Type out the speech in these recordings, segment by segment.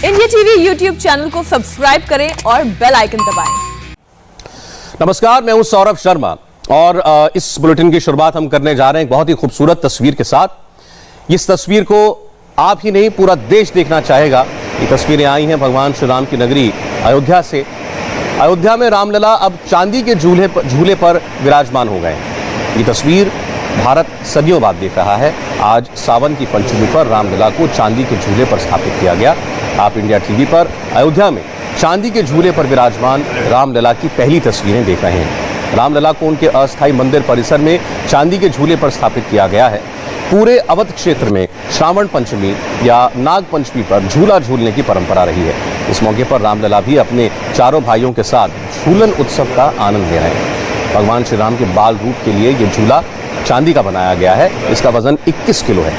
India TV YouTube channel को subscribe करें और बेल आइकन दबाएं। नमस्कार, मैं हूं सौरभ शर्मा और इस बुलेटिन की शुरुआत हम करने जा रहे हैं एक बहुत ही खूबसूरत तस्वीर के साथ। इस तस्वीर को आप ही नहीं पूरा देश देखना चाहेगा। ये तस्वीरें आई हैं भगवान श्री राम की नगरी अयोध्या से। अयोध्या में रामलला अब चांदी के झूले पर विराजमान हो गए। ये तस्वीर भारत सदियों बाद देख रहा है। आज सावन की पंचमी पर रामलला को चांदी के झूले पर स्थापित किया गया। आप इंडिया टीवी पर अयोध्या में चांदी के झूले पर विराजमान रामलला की पहली तस्वीरें देख रहे हैं। रामलला को उनके अस्थायी मंदिर परिसर में चांदी के झूले पर स्थापित किया गया है। पूरे अवध क्षेत्र में श्रावण पंचमी या नाग पंचमी पर झूला झूलने की परंपरा रही है। इस मौके पर रामलला भी अपने चारों भाइयों के साथ झूलन उत्सव का आनंद ले रहे हैं। भगवान श्री राम के बाल रूप के लिए ये झूला चांदी का बनाया गया है। इसका वजन 21 किलो है।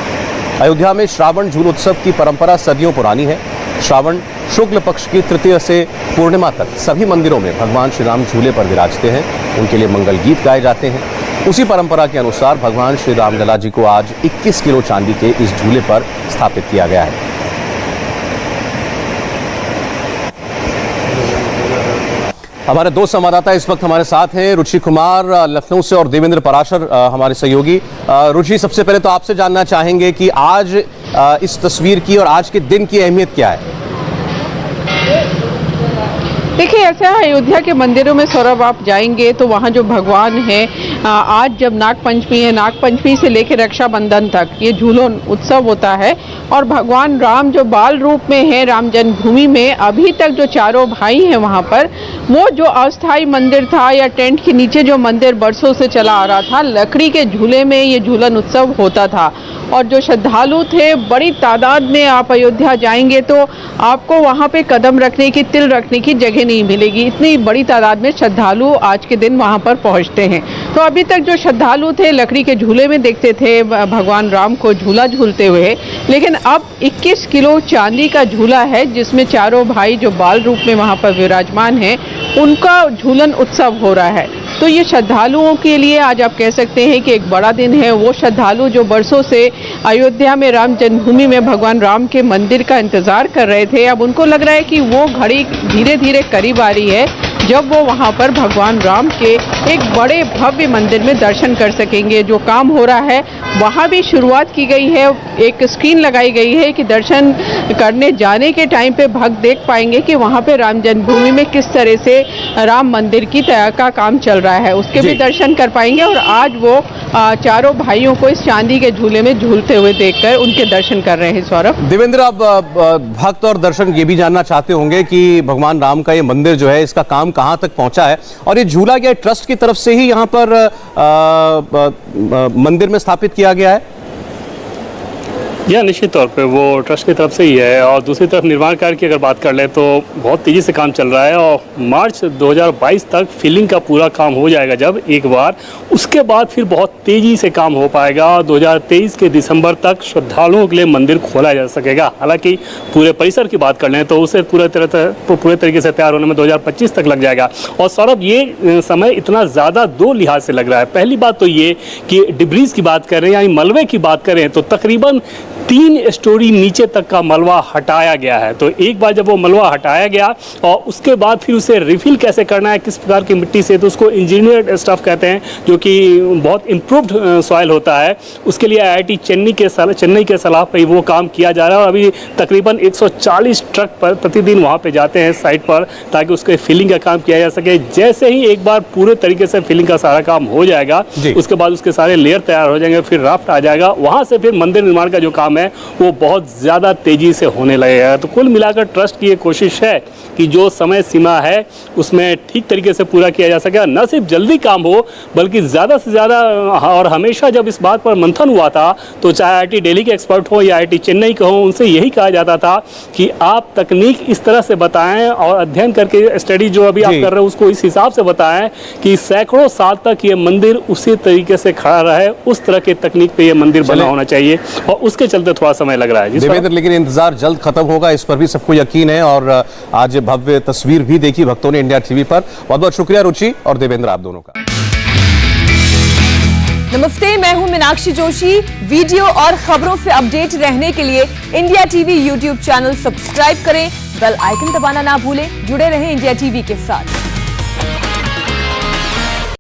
अयोध्या में श्रावण झूल उत्सव की परंपरा सदियों पुरानी है। श्रावण शुक्ल पक्ष की तृतीया से पूर्णिमा तक सभी मंदिरों में भगवान श्री राम झूले पर विराजते हैं। उनके लिए मंगल गीत गाए जाते हैं। उसी परंपरा के अनुसार भगवान श्री रामलला जी को आज 21 किलो चांदी के इस झूले पर स्थापित किया गया है। हमारे दो संवाददाता इस वक्त हमारे साथ हैं, रुचि कुमार लखनऊ से और देवेंद्र पराशर हमारे सहयोगी। रुचि, सबसे पहले तो आपसे जानना चाहेंगे कि आज इस तस्वीर की और आज के दिन की अहमियत क्या है? देखिए, ऐसा अयोध्या के मंदिरों में सौरभ आप जाएंगे तो वहाँ जो भगवान है, आज जब नाग पंचमी है, नाग पंचमी से लेकर रक्षाबंधन तक ये झूलन उत्सव होता है और भगवान राम जो बाल रूप में है राम जन्मभूमि में, अभी तक जो चारों भाई हैं वहाँ पर, वो जो अस्थायी मंदिर था या टेंट के नीचे जो मंदिर बरसों से चला आ रहा था, लकड़ी के झूले में ये झूलन उत्सव होता था। और जो श्रद्धालु थे, बड़ी तादाद में आप अयोध्या जाएंगे तो आपको वहाँ पे कदम रखने की, तिल रखने की जगह नहीं मिलेगी। इतनी बड़ी तादाद में श्रद्धालु आज के दिन वहाँ पर पहुँचते हैं। तो अभी तक जो श्रद्धालु थे लकड़ी के झूले में देखते थे भगवान राम को झूला झूलते हुए, लेकिन अब 21 किलो चांदी का झूला है जिसमें चारों भाई जो बाल रूप में वहाँ पर विराजमान हैं उनका झूलन उत्सव हो रहा है। तो ये श्रद्धालुओं के लिए आज आप कह सकते हैं कि एक बड़ा दिन है। वो श्रद्धालु जो बरसों से अयोध्या में राम जन्मभूमि में भगवान राम के मंदिर का इंतजार कर रहे थे, अब उनको लग रहा है कि वो घड़ी धीरे धीरे करीब आ रही है जब वो वहाँ पर भगवान राम के एक बड़े भव्य मंदिर में दर्शन कर सकेंगे। जो काम हो रहा है वहाँ भी शुरुआत की गई है। एक स्क्रीन लगाई गई है कि दर्शन करने जाने के टाइम पे भक्त देख पाएंगे कि वहाँ पे राम जन्मभूमि में किस तरह से राम मंदिर की का काम चल रहा है, उसके भी दर्शन कर पाएंगे। और आज वो चारों भाइयों को इस चांदी के झूले में झूलते हुए देखकर उनके दर्शन कर रहे हैं। सौरभ, देवेंद्र, अब भक्त और दर्शन ये भी जानना चाहते होंगे कि भगवान राम का ये मंदिर जो है इसका काम कहाँ तक पहुंचा है और ये झूला क्या ट्रस्ट की तरफ से ही यहाँ पर मंदिर में स्थापित किया गया है? यह निश्चित तौर पे वो ट्रस्ट की तरफ से ही है। और दूसरी तरफ निर्माण कार्य की अगर बात कर लें तो बहुत तेज़ी से काम चल रहा है और मार्च 2022 तक फिलिंग का पूरा काम हो जाएगा जब एक बार, उसके बाद फिर बहुत तेज़ी से काम हो पाएगा। 2023 के दिसंबर तक श्रद्धालुओं के लिए मंदिर खोला जा सकेगा। हालांकि पूरे परिसर की बात कर लें तो उसे पूरे तरीके से तैयार होने में 2025 तक लग जाएगा। और सौरभ, ये समय इतना ज़्यादा दो लिहाज से लग रहा है। पहली बात तो ये कि डिब्रीज की बात करें यानी मलबे की बात करें तो तकरीबन 3 स्टोरी नीचे तक का मलबा हटाया गया है। तो एक बार जब वो मलबा हटाया गया और उसके बाद फिर उसे रिफिल कैसे करना है, किस प्रकार की मिट्टी से, तो उसको इंजीनियर्ड स्टफ कहते हैं जो कि बहुत इम्प्रूव्ड सॉइल होता है। उसके लिए IIT चेन्नई के सलाह पर वो काम किया जा रहा है। और अभी तकरीबन 140 ट्रक पर प्रतिदिन वहाँ पे जाते हैं साइट पर ताकि उसके फिलिंग का काम किया जा सके। जैसे ही एक बार पूरे तरीके से फिलिंग का सारा काम हो जाएगा उसके बाद उसके सारे लेयर तैयार हो जाएंगे, फिर राफ्ट आ जाएगा। वहाँ से फिर मंदिर निर्माण का जो काम है वो बहुत ज़्यादा तेज़ी से होने लगेगा। तो कुल मिलाकर ट्रस्ट की ये कोशिश है कि जो समय सीमा है उसमें ठीक तरीके से पूरा किया जा सके। न सिर्फ जल्दी काम हो बल्कि ज़्यादा से ज़्यादा। और हमेशा जब इस बात पर मंथन हुआ था तो चाहे IIT दिल्ली के एक्सपर्ट हो या IIT चेन्नई के हो, उनसे यही कहा जाता था कि आप तकनीक इस तरह से बताएं और अध्ययन करके स्टडी जो अभी आप कर रहे हो उसको इस हिसाब से बताएं कि सैकड़ों साल तक ये मंदिर उसी तरीके से खड़ा रहे। उस तरह की तकनीक पे ये मंदिर बना होना चाहिए और उसके चलते थोड़ा समय लग रहा है। देवेंद्र, लेकिन इंतजार जल्द खत्म होगा, इस पर भी सबको यकीन है। और आज भव्य तस्वीर भी देखी भक्तों ने इंडिया टीवी पर। बहुत बहुत शुक्रिया रुचि और देवेंद्र, आप दोनों का। नमस्ते, मैं मैं हूं मीनाक्षी जोशी। वीडियो और खबरों से अपडेट रहने के लिए India TV YouTube channel subscribe करें, बेल आइकन दबाना ना भूलें। जुड़े रहें इंडिया टीवी के साथ।